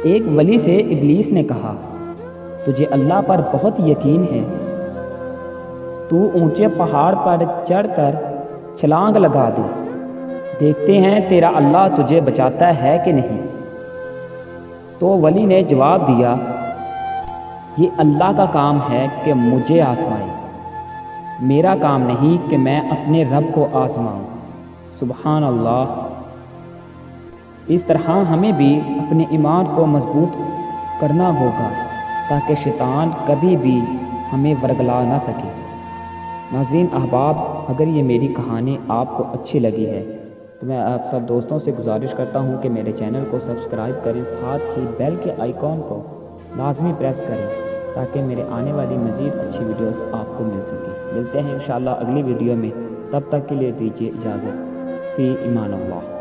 ایک ولی سے ابلیس نے کہا، تجھے اللہ پر بہت یقین ہے، تو اونچے پہاڑ پر چڑھ کر چھلانگ لگا دے، دیکھتے ہیں تیرا اللہ تجھے بچاتا ہے کہ نہیں۔ تو ولی نے جواب دیا، یہ اللہ کا کام ہے کہ مجھے آزمائے، میرا کام نہیں کہ میں اپنے رب کو آزماؤں۔ سبحان اللہ۔ اس طرح ہمیں بھی اپنے ایمان کو مضبوط کرنا ہوگا تاکہ شیطان کبھی بھی ہمیں ورگلا نہ سکے۔ ناظرین احباب، اگر یہ میری کہانی آپ کو اچھی لگی ہے تو میں آپ سب دوستوں سے گزارش کرتا ہوں کہ میرے چینل کو سبسکرائب کریں، ساتھ ہی بیل کے آئیکن کو لازمی پریس کریں تاکہ میرے آنے والی مزید اچھی ویڈیوز آپ کو مل سکیں۔ ملتے ہیں انشاءاللہ اگلی ویڈیو میں، تب تک کے لیے دیجیے اجازت۔ فی امان اللہ۔